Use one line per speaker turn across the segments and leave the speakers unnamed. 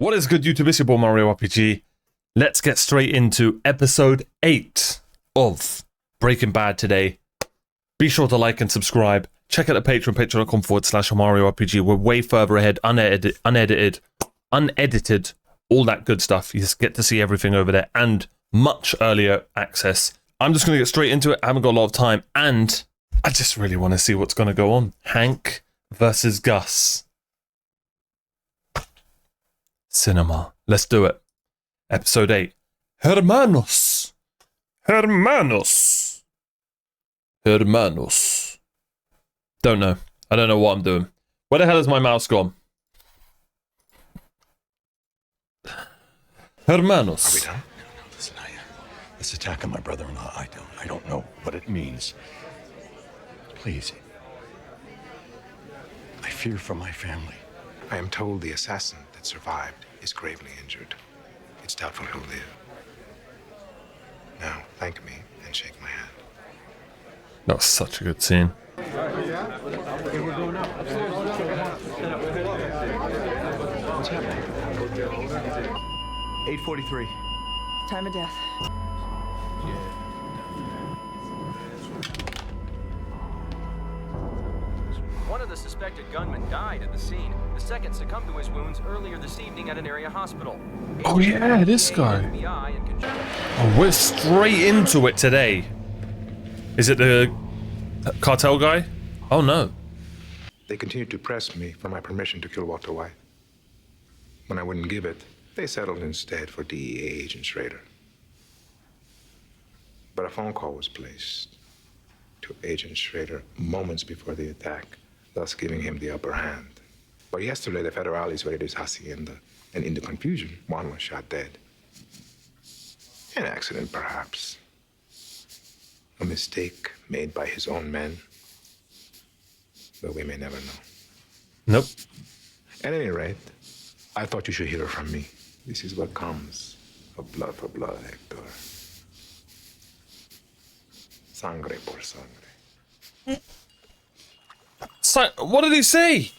What is good, YouTube? It's your boy OmarioRpg. Let's get straight into episode 8 of Breaking Bad today. Be sure to like and subscribe. Check out the Patreon, patreon.com/OmarioRpg. We're way further ahead, unedited, all that good stuff. You just get to see everything over there and much earlier access. I'm just going to get straight into it. I haven't got a lot of time and I just really want to see what's going to go on. Hank versus Gus. Cinema. Let's do it. Episode 8. Hermanos. Hermanos. Hermanos. Don't know. I don't know what I'm doing. Where the hell has my mouse gone? Hermanos.
Are we done? No, listen, this attack on my brother-in-law, I don't know what it means. Please. I fear for my family.
I am told the assassin that survived is gravely injured. It's doubtful he'll live. Now, thank me and shake my hand.
That was such a good scene.
What's happening?
8:43.
Time of death.
One of the suspected gunmen died at the scene. The second succumbed to his wounds earlier this evening at an area hospital.
Oh yeah, this guy. Oh, we're straight into it today. Is it the cartel guy? Oh no.
They continued to press me for my permission to kill Walter White. When I wouldn't give it, they settled instead for DEA agent Schrader. But a phone call was placed to Agent Schrader moments before the attack, thus giving him the upper hand. But yesterday, the federales raided his hacienda, and in the confusion, Juan was shot dead. An accident, perhaps. A mistake made by his own men. But we may never know.
Nope.
At any rate, I thought you should hear from me. This is what comes of blood for blood, Hector. Sangre por sangre.
So, what did he say?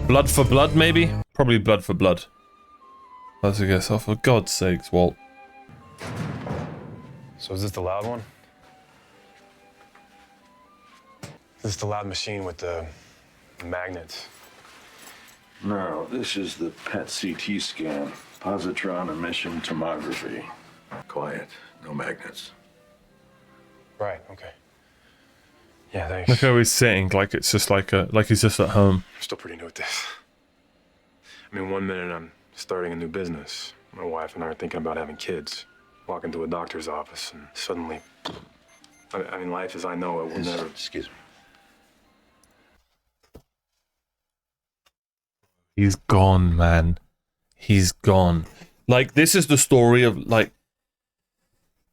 Blood for blood, maybe? Probably blood for blood. That's a guess. Oh, for God's sakes, Walt.
So is this the loud one? This is the loud machine with the magnets.
No, this is the PET CT scan, positron emission tomography. Quiet, no magnets.
Right, okay. Yeah, thanks.
Look how he's sitting, like it's just like he's just at home.
I'm still pretty new at this. I mean, one minute I'm starting a new business. My wife and I are thinking about having kids. Walk into a doctor's office and suddenly, I mean, life as I know it will never...
Excuse me.
He's gone, man. He's gone. Like, this is the story of, like...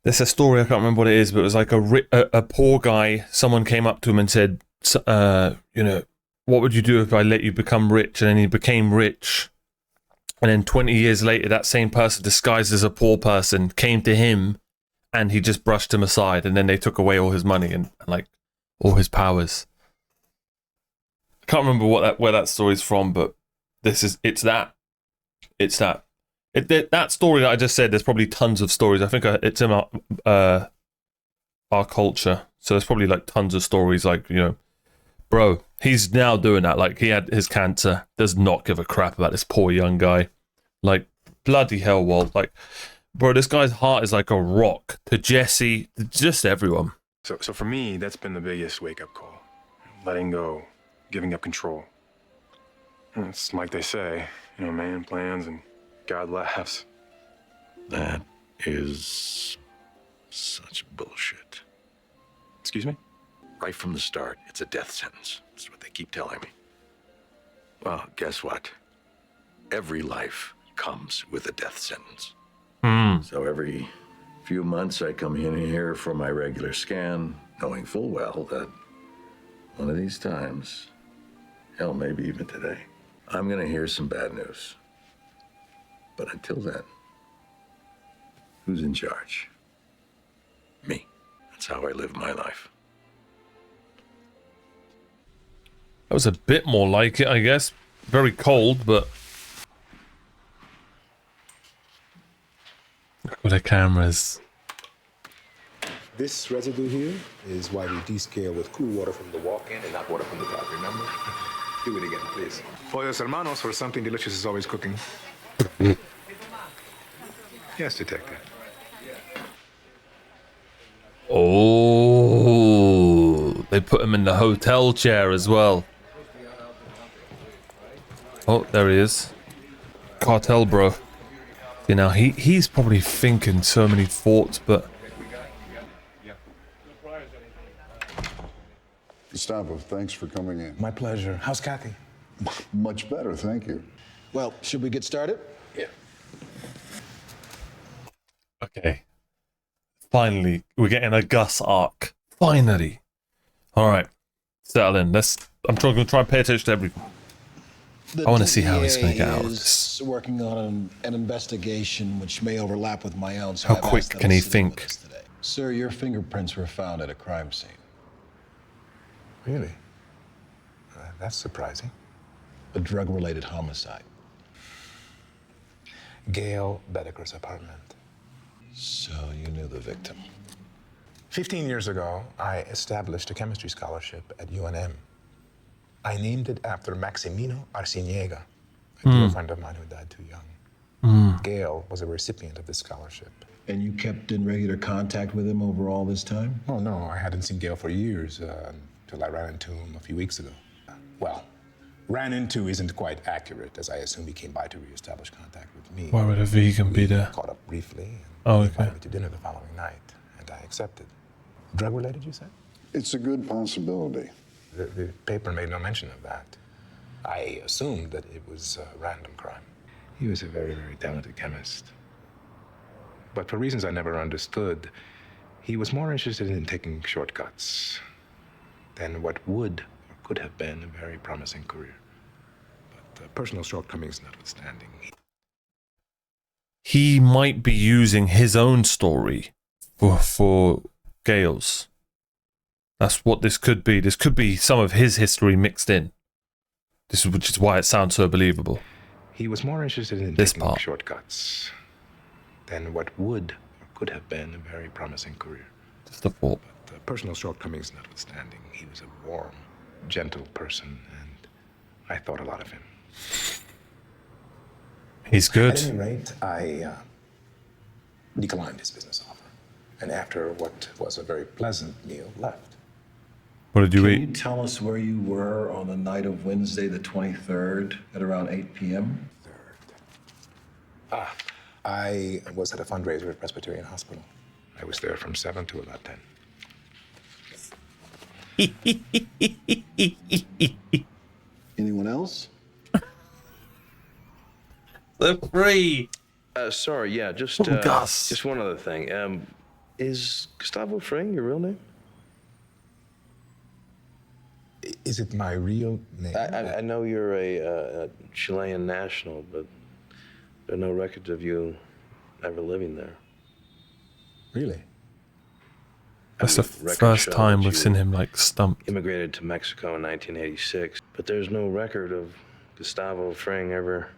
There's a story, I can't remember what it is, but it was like a poor guy. Someone came up to him and said, you know, what would you do if I let you become rich? And then he became rich. And then 20 years later, that same person disguised as a poor person came to him and he just brushed him aside. And then they took away all his money and like, all his powers. I can't remember where that story's from, but it's that. That story that I just said, there's probably tons of stories. I think it's in our culture. So there's probably like tons of stories like, you know, bro, he's now doing that. Like, he had his cancer, does not give a crap about this poor young guy. Like, bloody hell, Walt. Like, bro, this guy's heart is like a rock to Jesse, to just everyone.
So for me, that's been the biggest wake-up call. Letting go, giving up control. And it's like they say, you know, man plans and God laughs.
That is such bullshit.
Excuse me?
Right from the start, it's a death sentence. That's what they keep telling me. Well, guess what? Every life comes with a death sentence. So every few months I come in here for my regular scan, knowing full well that one of these times, hell, maybe even today, I'm gonna hear some bad news. But until then, who's in charge? Me. That's how I live my life.
That was a bit more like it, I guess. Very cold, but... Look at the cameras.
This residue here is why we descale with cool water from the walk-in and not water from the tap, remember? Do it again, please. Pollos hermanos, for something delicious is always cooking. Yes, detective.
Oh, they put him in the hotel chair as well. Oh, there he is. Cartel, bro. You know, he's probably thinking so many thoughts, but...
Gustavo, thanks for coming in.
My pleasure. How's Kathy?
Much better, thank you.
Well, should we get started?
Yeah.
Okay. Finally, we're getting a Gus arc. Finally. Alright. Settle in. I'm going to try and pay attention to everything. I want to see how he's going to get out of this.
Working on an investigation which may overlap with my own. So
How
I've
quick
asked that
can
he
he
sit in with
think?
us today. Sir, your fingerprints were found at a crime scene.
Really? That's surprising.
A drug-related homicide.
Gail Bedeker's apartment.
So you knew the victim.
15 years ago, I established a chemistry scholarship at UNM. I named it after Maximino Arciniega, a dear friend of mine who died too young. Gail was a recipient of this scholarship.
And you kept in regular contact with him over all this time?
Oh, no, I hadn't seen Gail for years, until I ran into him a few weeks ago. Well, ran into isn't quite accurate, as I assume he came by to reestablish contact with me.
Why would a vegan be there?
Caught up briefly, and
Oh,
he
okay.
invited me to dinner the following night, and I accepted. Drug-related, you said?
It's a good possibility.
The paper made no mention of that. I assumed that it was a random crime. He was a very, very talented chemist. But for reasons I never understood, he was more interested in taking shortcuts than what would or could have been a very promising career. But personal shortcomings notwithstanding,
He might be using his own story for Gail's. That's what this could be. This could be some of his history mixed in. Which is why it sounds so believable.
he was more interested in
This
taking
part.
shortcuts than what would or could have been a very promising career.
Just a thought.
Personal shortcomings notwithstanding, he was a warm, gentle person, and I thought a lot of him.
He's good.
At any rate, I declined his business offer, and after what was a very pleasant meal, left.
What did you
Can
eat?
you tell us where you were on the night of Wednesday, the 23rd, at around 8 p.m.?
I was at a fundraiser at Presbyterian Hospital. I was there from 7 to about 10.
Anyone else?
The free.
Sorry, yeah, just
Gus.
just one other thing. Is Gustavo Fring your real name?
Is it my real name?
I know you're a Chilean national, but there are no records of you ever living there.
Really?
That's the
Records
first
show
time
that
we've
you
seen him like stumped.
Immigrated to Mexico in 1986, but there's no record of Gustavo Fring ever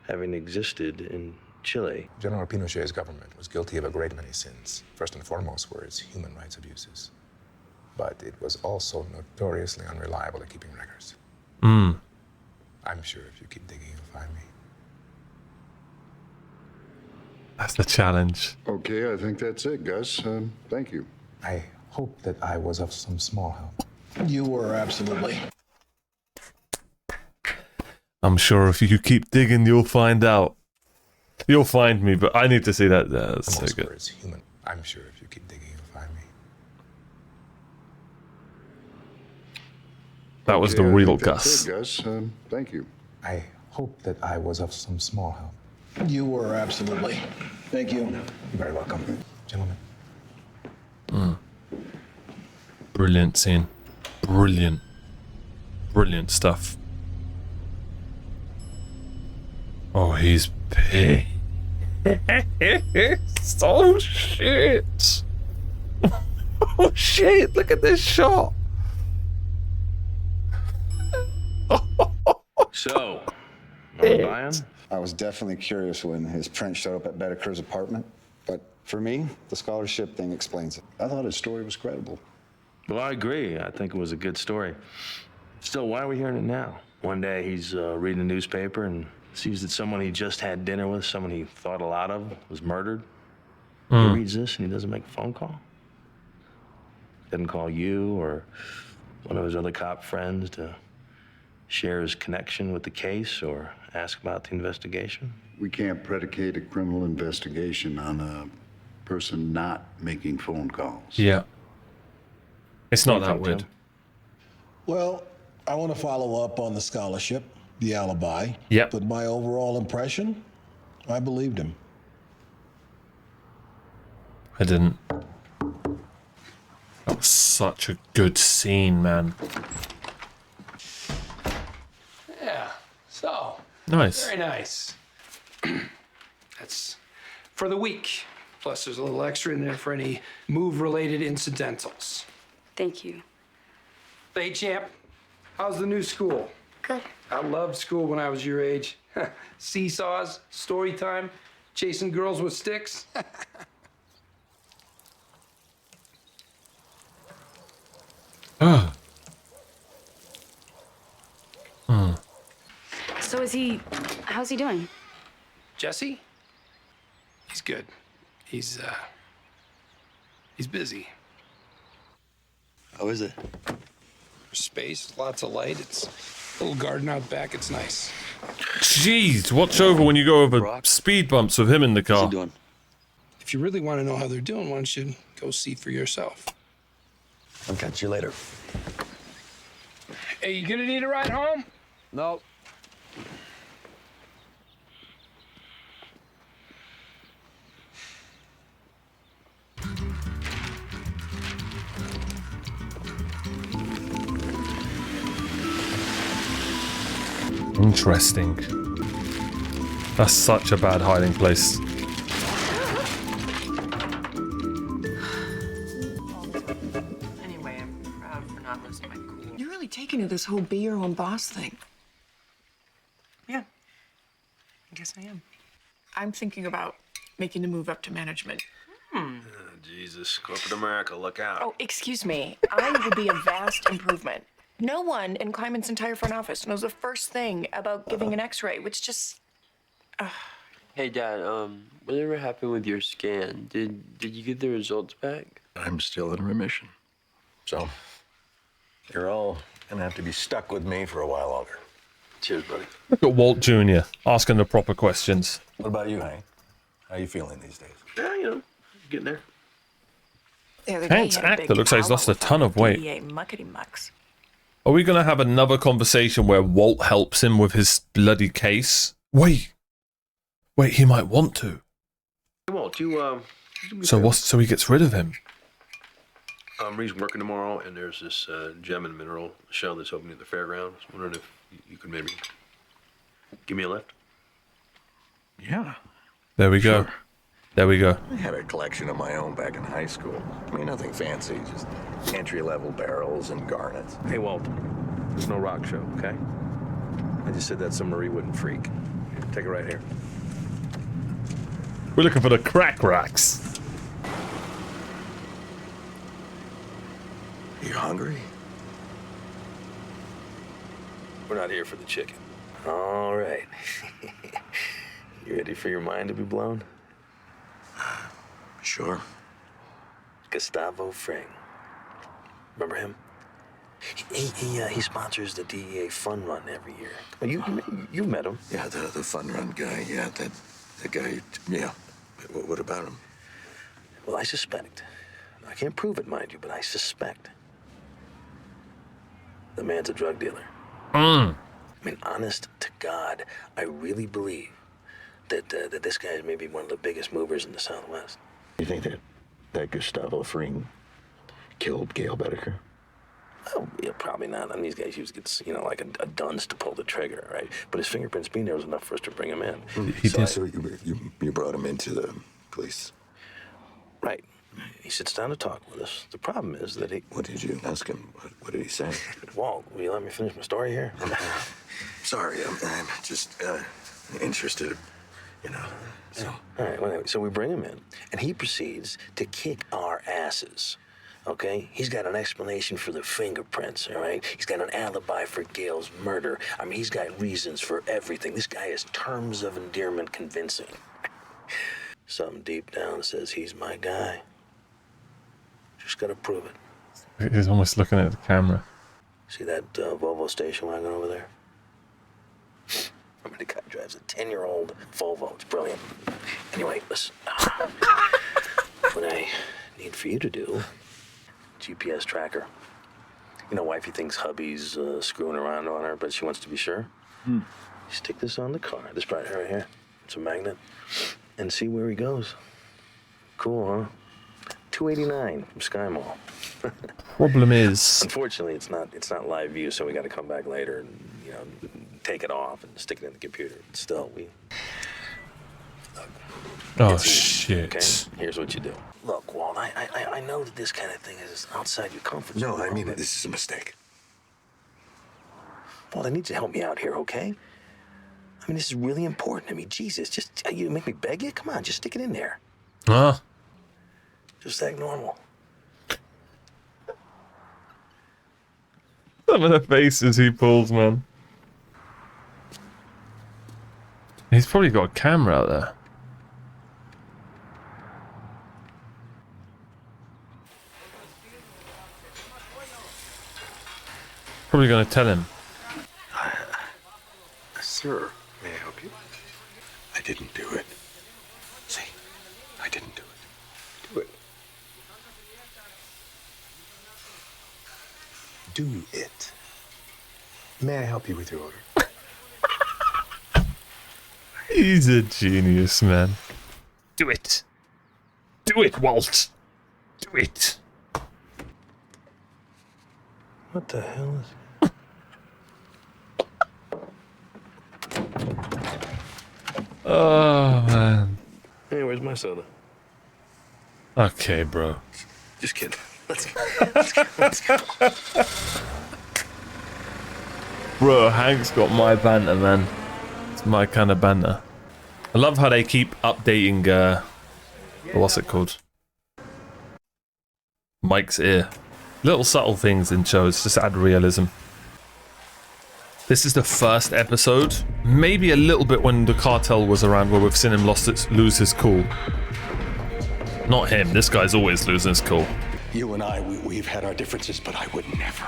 having existed in Chile.
General Pinochet's government was guilty of a great many sins. First and foremost were its human rights abuses. But it was also notoriously unreliable at keeping records. I'm sure if you keep digging, you'll find me.
That's the challenge.
Okay, I think that's it, Gus. Thank you.
I hope that I was of some small help.
You were, absolutely.
I'm sure if you keep digging, you'll find out. You'll find me, but I need to see that. That's so
Most
good.
words human. I'm sure if you keep digging, you'll find me.
That was the
Okay, I
real
think that's
Gus.
it, Gus. Thank you.
I hope that I was of some small help.
You were, absolutely. Thank you.
You're very welcome, gentlemen.
Brilliant scene. Brilliant. Brilliant stuff. Oh, he's pissed. Oh, shit. Oh, shit. Look at this shot.
So, are we buying?
I was definitely curious when his print showed up at Bedeker's apartment, but for me, the scholarship thing explains it.
I thought his story was credible.
Well, I agree. I think it was a good story. Still, why are we hearing it now? One day he's reading a newspaper and sees that someone he just had dinner with, someone he thought a lot of, was murdered. He reads this and he doesn't make a phone call. Doesn't call you or one of his other cop friends to share his connection with the case or ask about the investigation.
We can't predicate a criminal investigation on a person not making phone calls.
Yeah. It's not that weird.
Well, I want to follow up on the scholarship, the alibi.
Yep.
But my overall impression, I believed him.
I didn't. That was such a good scene, man.
Yeah, so.
Nice.
Very nice. That's for the week. Plus, there's a little extra in there for any move-related incidentals.
Thank you.
Hey, champ, how's the new school?
Good.
I loved school when I was your age. Seesaws, story time, chasing girls with sticks.
So how's he doing?
Jesse? He's good. He's busy.
How is it?
Space, lots of light. It's a little garden out back. It's nice.
Jeez, watch over when you go over speed bumps with him in the car.
How's he doing?
If you really want to know how they're doing, why don't you go see for yourself?
I'll catch you later.
Hey, you gonna need a ride home?
No.
Interesting. That's such a bad hiding place.
Anyway, I'm proud for not losing my cool. You're really taking to this whole be your own boss thing. Yeah, I guess I am. I'm thinking about making a move up to management.
Jesus, corporate America, look out.
Oh, excuse me. I would be a vast improvement. No one in Kleiman's entire front office knows the first thing about giving an x-ray, which just...
Hey, Dad, whatever happened with your scan? Did you get the results back?
I'm still in remission. So, you're all gonna have to be stuck with me for a while longer.
Cheers, buddy.
Look at Walt Jr. asking the proper questions.
What about you, Hank? How you feeling these days?
Yeah, you know, getting there.
The other day,
Hank's
he had a
actor
big
looks like he's
powwow
lost a
with
ton
all
of
the
weight.
DEA muckety-mucks.
Are we going to have another conversation where Walt helps him with his bloody case? Wait, he might want to.
Hey, Walt, you
So he gets rid of him?
Reed's working tomorrow, and there's this gem and mineral show that's opening at the fairgrounds. I was wondering if you could maybe give me a lift.
Yeah.
There we go.
Sure.
There we go.
I had a collection of my own back in high school. I mean, nothing fancy, just entry-level barrels and garnets.
Hey, Walt, there's no rock show, okay? I just said that so Marie wouldn't freak. Here, take it right here.
We're looking for the crack racks.
You hungry?
We're not here for the chicken. All right. You ready for your mind to be blown?
Sure.
Gustavo Fring. Remember him? He sponsors the DEA fun run every year. Well, you met him.
Yeah, the fun run guy. Yeah, that guy. Yeah. What about him?
Well, I suspect. I can't prove it, mind you, but I suspect the man's a drug dealer. I mean, honest to God, I really believe that this guy is maybe one of the biggest movers in the Southwest.
You think that Gustavo Fring killed Gail Bedeker?
Oh, yeah, probably not. I mean, these guys usually get, like a dunce to pull the trigger, right? But his fingerprints being there was enough for us to bring him in.
So you brought him into the police?
Right. He sits down to talk with us. The problem is that he...
What did you ask him? What did he say?
Walt, will you let me finish my story here?
Sorry, I'm just interested, you know. So.
All right, well, anyway, so we bring him in, and he proceeds to kick our asses. Okay? He's got an explanation for the fingerprints, all right? He's got an alibi for Gail's murder. I mean, he's got reasons for everything. This guy is terms of endearment convincing. Something deep down says he's my guy. Just gotta prove it.
He's almost looking at the camera.
See that Volvo station wagon over there? I mean, the guy drives a 10-year-old Volvo. It's brilliant. Anyway, listen. What I need for you to do, GPS tracker. You know, wifey thinks hubby's screwing around on her, but she wants to be sure. Stick this on the car. This right here. It's a magnet. And see where he goes. Cool, huh? 289 from Sky Mall.
Problem is,
unfortunately, it's not live view, so we got to come back later and, you know, take it off and stick it in the computer. Still, we. Look,
oh shit!
Okay, here's what you do. Look, Walt, I know that this kind of thing is outside your comfort zone.
No, I mean, this is a mistake.
Walt, I need you to help me out here, okay? I mean, this is really important to me. Jesus, just you make me beg you? Come on, just stick it in there.
Huh?
Just act normal.
Some of the faces he pulls, man. He's probably got a camera out there. Probably gonna tell him.
Sir, may I help you? I didn't do it. See, I didn't do it. Do it. Do it. May I help you with your order?
He's a genius, man. Do it. Do it, Walt. Do it.
What the hell is...
Oh, man.
Hey, where's my soda?
Okay, bro.
Just kidding. Let's go. Let's go.
Bro, Hank's got my banter, man. It's my kind of banter. I love how they keep updating, what's it called? Mike's ear. Little subtle things in shows, just add realism. This is the first episode, maybe a little bit when the cartel was around where we've seen him lose his cool. Not him, this guy's always losing his cool.
You and I, we've had our differences, but I would never.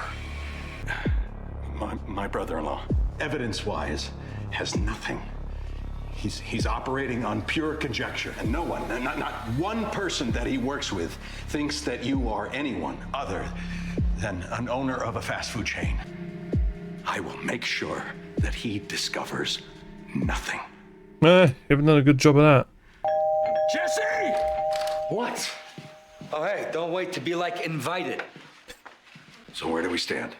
My brother-in-law, evidence-wise, has nothing. He's operating on pure conjecture, and no one, not one person that he works with thinks that you are anyone other than an owner of a fast food chain. I will make sure that he discovers nothing.
You haven't done a good job of that.
Jesse!
What? Oh, hey, don't wait to be, like, invited.
So where do we stand?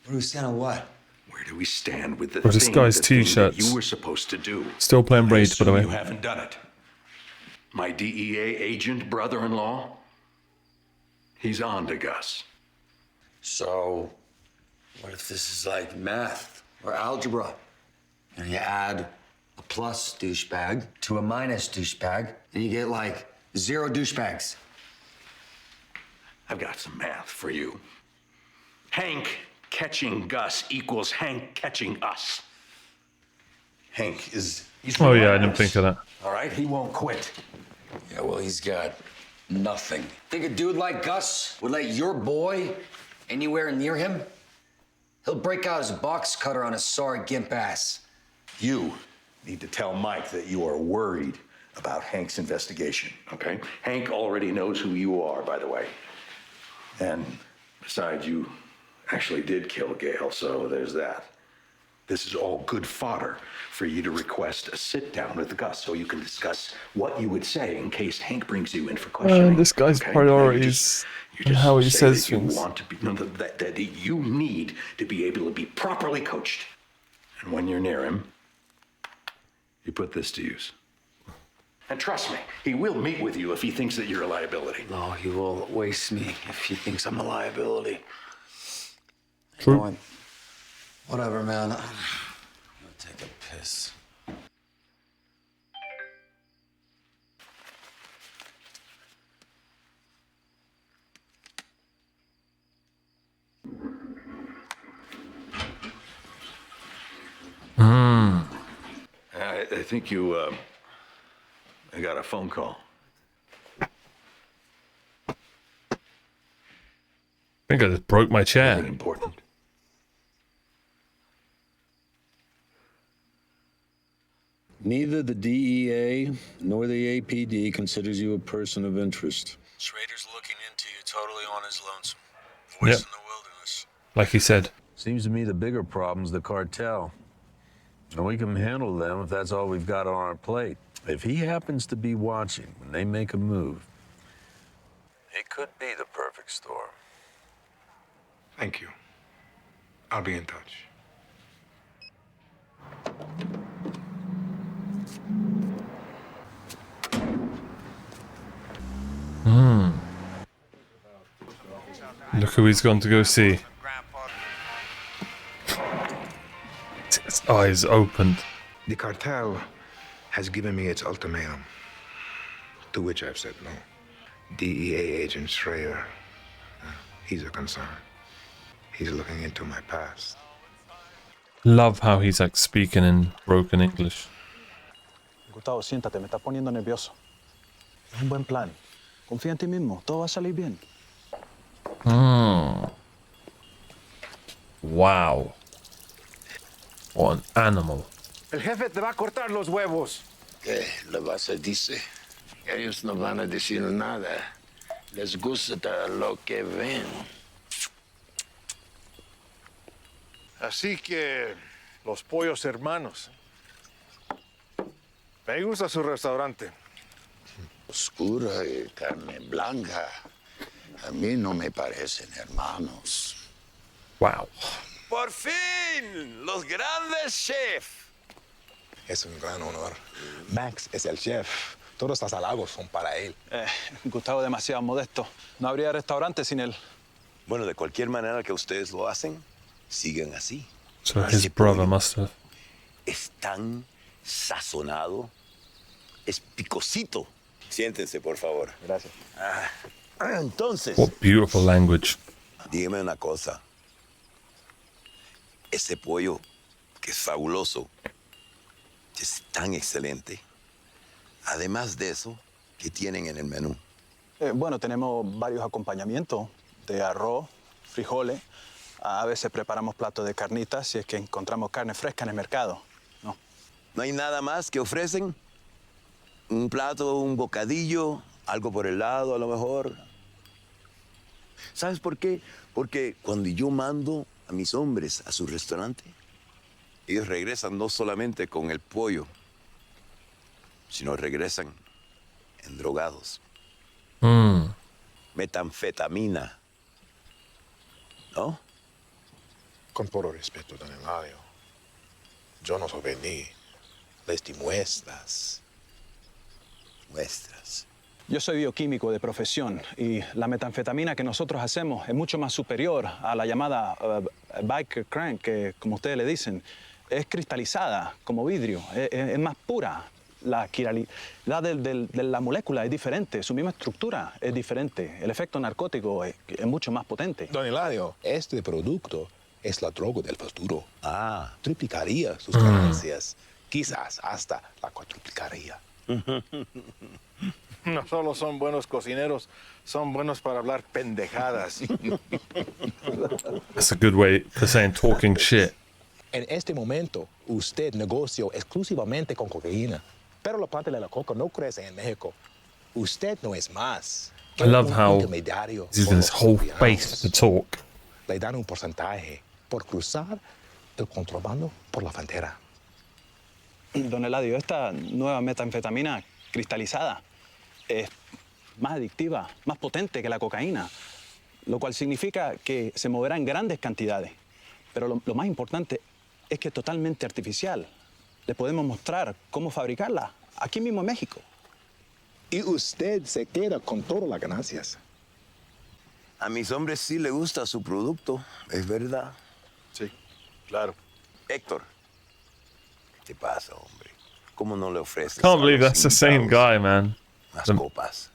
Where do we stand on what?
Where do we stand with the
Bro, this
thing,
guy's
the thing that
t-shirts.
you were supposed to do?
Still playing Rage, by the way.
You haven't done it. My DEA agent brother-in-law, he's on to Gus.
So, what if this is like math or algebra? And you add a plus douchebag to a minus douchebag, and you get like 0 douchebags.
I've got some math for you. Hank catching Gus equals Hank catching us. Hank he's
Oh yeah, I didn't think of that.
all right, he won't quit.
Yeah, well, he's got nothing. Think a dude like Gus would let your boy anywhere near him? He'll break out his box cutter on his sorry gimp ass.
You need to tell Mike that you are worried about Hank's investigation, okay? Hank already knows who you are, by the way. And besides, you actually did kill Gail, so there's that. This is all good fodder for you to request a sit-down with Gus so you can discuss what you would say in case Hank brings you in for questioning.
This guy's
okay?
priorities and how he
say
says
that
things.
You want to be, no, that you need to be able to be properly coached. And when you're near him, you put this to use. And trust me, he will meet with you if he thinks that you're a liability.
No, he will waste me if he thinks I'm a liability.
True.
You know what? Whatever, man. I'm gonna take a piss.
I think you, I got a phone call.
I think I just broke my chair.
Anything important?
Neither the DEA nor the APD considers you a person of interest. Schrader's looking into you totally on his lonesome. Voice in the wilderness.
Like he said.
Seems to me the bigger problem's the cartel. And we can handle them if that's all we've got on our plate. If he happens to be watching when they make a move, it could be the perfect storm.
Thank you. I'll be in touch.
Look who he's gone to go see. His eyes opened.
The cartel has given me its ultimatum, to which I've said no. DEA agent Schrader, he's a concern. He's looking into my past.
Love how he's like speaking in broken English.
Gustavo, siéntate, me estás poniendo nervioso. Es un buen plan. Confía en ti mismo, todo va a salir bien.
Wow. What an animal.
El jefe te va a cortar los huevos.
¿Qué le vas a decir? Ellos no van a decir nada. Les gusta lo que ven.
Así que los pollos hermanos. Me gusta su restaurante.
Oscura y carne blanca. A mí no me parecen hermanos.
Wow.
¡Por fin! ¡Los grandes chefs!
Es un gran honor. Max es el chef. Todos los halagos son para él.
Gustavo demasiado modesto. No habría restaurante sin él.
Bueno, de cualquier manera que ustedes lo hacen, sigan así.
So his brother must have.
Es tan sazonado. Es picosito. Siéntense, por favor.
Gracias.
Entonces,
What beautiful language.
dígame una cosa. Ese pollo, que es fabuloso, es tan excelente. Además de eso, ¿qué tienen en el menú?
Bueno, tenemos varios acompañamientos de arroz, frijoles. A veces preparamos platos de carnitas si es que encontramos carne fresca en el mercado.
¿No hay nada más que ofrecen? ¿Un plato, un bocadillo, algo por el lado a lo mejor? ¿Sabes por qué? Porque cuando yo mando a mis hombres a su restaurante, ellos regresan no solamente con el pollo, sino regresan endrogados. Metanfetamina. ¿No?
Con todo respeto, don Eladio, yo no souvení. Les di muestras.
Muestras.
Yo soy bioquímico de profesión y la metanfetamina que nosotros hacemos es mucho más superior a la llamada biker crank, que como ustedes le dicen, es cristalizada como vidrio, es más pura. La quiralidad de la molécula es diferente, su misma estructura es diferente. El efecto narcótico es mucho más potente.
Don Eladio, este producto es la droga del futuro. Triplicaría sus
Mm.
ganancias. Quizás hasta la cuatriplicaría.
No solo son buenos cocineros, son buenos para hablar pendejadas.
That's a good way for saying talking shit.
En este momento, usted negocia exclusivamente con cocaína. Pero la planta de la coca no crece en México. Usted no es más.
I love how
intermediario
he's using his whole face to talk.
Le dan un porcentaje por cruzar el contrabando por la frontera.
Don Eladio, esta nueva metanfetamina cristalizada es más adictiva, más potente que la cocaína, lo cual significa que se moverá en grandes cantidades. Pero lo más importante es que es totalmente artificial. Le podemos mostrar cómo fabricarla aquí mismo en México.
Y usted se queda con todas las ganancias.
A mis hombres sí le gusta su producto, es verdad.
Sí, claro.
Héctor, ¿qué te pasa, hombre? ¿Cómo no le ofreces
Can't
a
believe
los
that's the same
invitados
guy, man.
unas copas?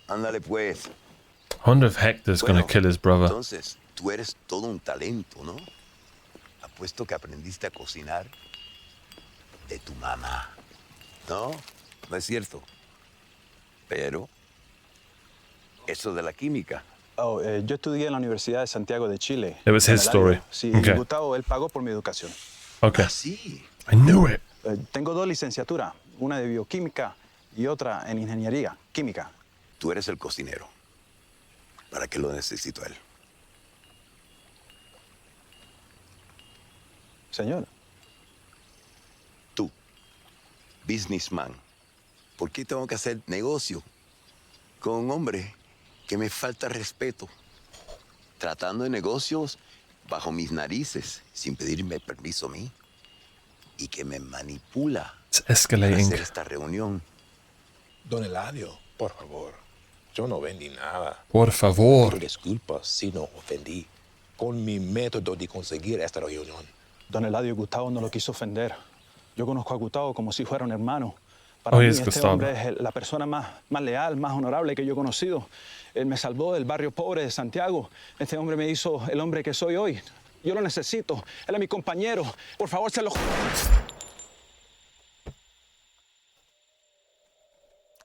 Ándale, pues.
I wonder if Hector's gonna kill his brother.
Entonces, tú eres todo un talento, ¿no? Apuesto que aprendiste a cocinar de tu mamá. ¿No? No es cierto. Pero, eso de la química.
Oh, yo estudié en la Universidad de Santiago de Chile.
It was his story.
Sí,
Okay.
Gustavo, él pagó por mi educación.
Okay.
Sí.
I knew it.
Tengo 2 licenciaturas, una de bioquímica y otra en ingeniería química.
Tú eres el cocinero. ¿Para qué lo necesito a él?
Señor.
Tú, businessman. ¿Por qué tengo que hacer negocio con un hombre que me falta respeto? Tratando de negocios bajo mis narices, sin pedirme permiso a mí. Y que me manipula
It's
para
escalating.
hacer esta reunión.
Don Eladio, por favor. Yo no vendí nada.
Por favor.
Pido disculpas si no ofendí con mi método de conseguir esta reunión.
Don Eladio, Gustavo no lo quiso ofender. Yo conozco a Gustavo como si fuera un hermano. Para
Oh,
mí,
yes,
este
Gustavo.
hombre es la persona más leal, más honorable que yo he conocido. Él me salvó del barrio pobre de Santiago. Este hombre me hizo el hombre que soy hoy. Yo lo necesito. Él es mi compañero. Por favor, se lo...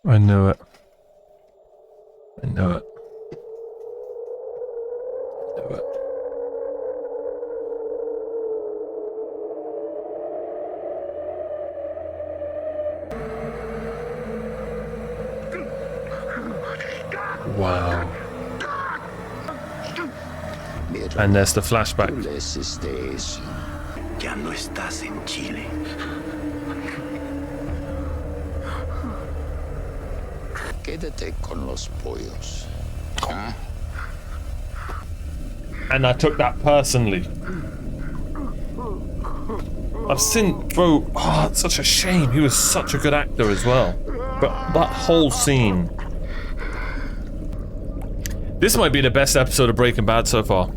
I knew it. I knew it. I knew it. Wow. And there's the flashback.
Ya no estás en Chile.
Quédate con los pollos. ¿Ah?
And I took that personally. I've seen, bro, oh, it's such a shame. He was such a good actor as well. But that whole scene. This might be the best episode of Breaking Bad so far.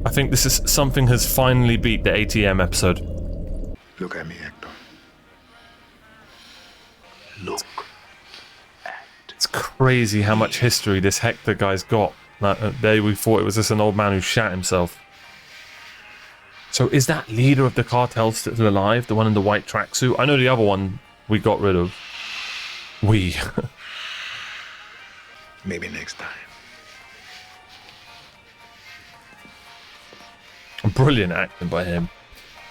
I think this is something has finally beat the ATM episode.
Look at me, Hector. Look.
It's crazy how much history this Hector guy's got. Like, there we thought it was just an old man who shat himself. So is that leader of the cartel still alive? The one in the white tracksuit? I know the other one we got rid of.
Maybe next time.
Brilliant acting by him.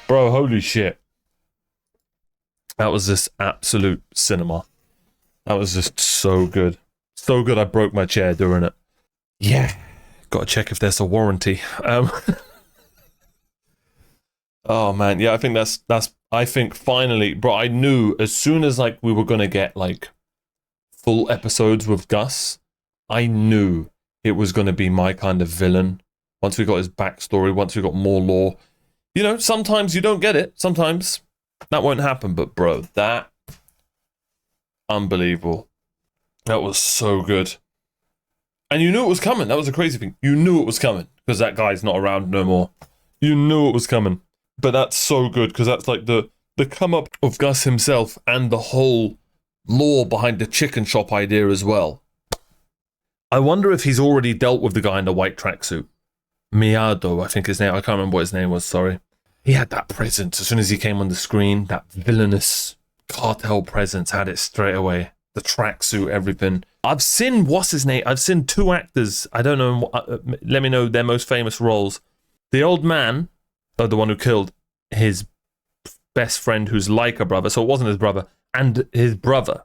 Bro, holy shit. That was just absolute cinema. That was just so good. So good I broke my chair doing it. Yeah. Gotta check if there's a warranty. Oh man, yeah, I think that's I think finally, bro, I knew as soon as like we were gonna get like full episodes with Gus, I knew it was gonna be my kind of villain. Once we got his backstory, once we got more lore. You know, sometimes you don't get it. Sometimes that won't happen. But bro, that... unbelievable. That was so good. And you knew it was coming. That was the crazy thing. You knew it was coming. Because that guy's not around no more. You knew it was coming. But that's so good. Because that's like the come up of Gus himself. And the whole lore behind the chicken shop idea as well. I wonder if he's already dealt with the guy in the white tracksuit. Miado, I think his name. I can't remember what his name was, sorry. He had that presence. As soon as he came on the screen, that villainous cartel presence had it straight away. The tracksuit, everything. I've seen, what's his name? I've seen 2 actors. I don't know, let me know their most famous roles. The old man, the one who killed his best friend who's like a brother, so it wasn't his brother, and his brother.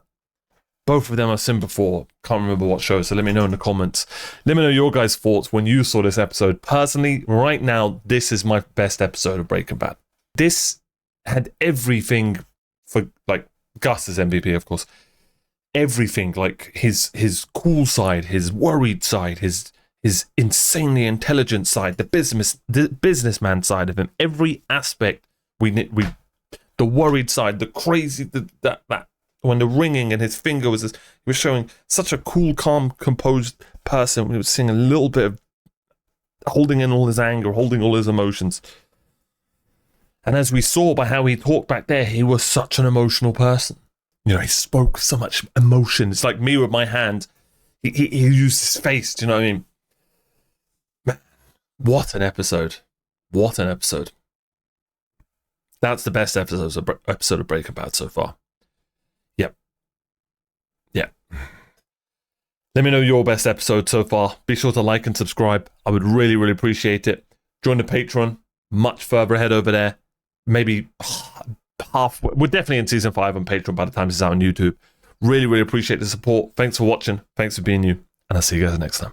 Both of them I've seen before. Can't remember what show, so let me know in the comments. Let me know your guys' thoughts when you saw this episode. Personally, right now, this is my best episode of Breaking Bad. This had everything for, like, Gus's MVP, of course. Everything, like his cool side, his worried side, his insanely intelligent side, the businessman side of him. Every aspect the worried side, the crazy, that when the ringing and his finger was, he was showing such a cool, calm, composed person when he was seeing a little bit of holding in all his anger, holding all his emotions. And as we saw by how he talked back there, he was such an emotional person. You know, he spoke so much emotion. It's like me with my hand. He used his face, do you know what I mean? Man, what an episode. What an episode. That's the best episode of Breaking Bad so far. Yep. Yeah. Let me know your best episode so far. Be sure to like and subscribe. I would really, really appreciate it. Join the Patreon. Much further ahead over there. Maybe halfway. We're definitely in season 5 on Patreon by the time this is out on YouTube. Really, really appreciate the support. Thanks for watching. Thanks for being you. And I'll see you guys next time.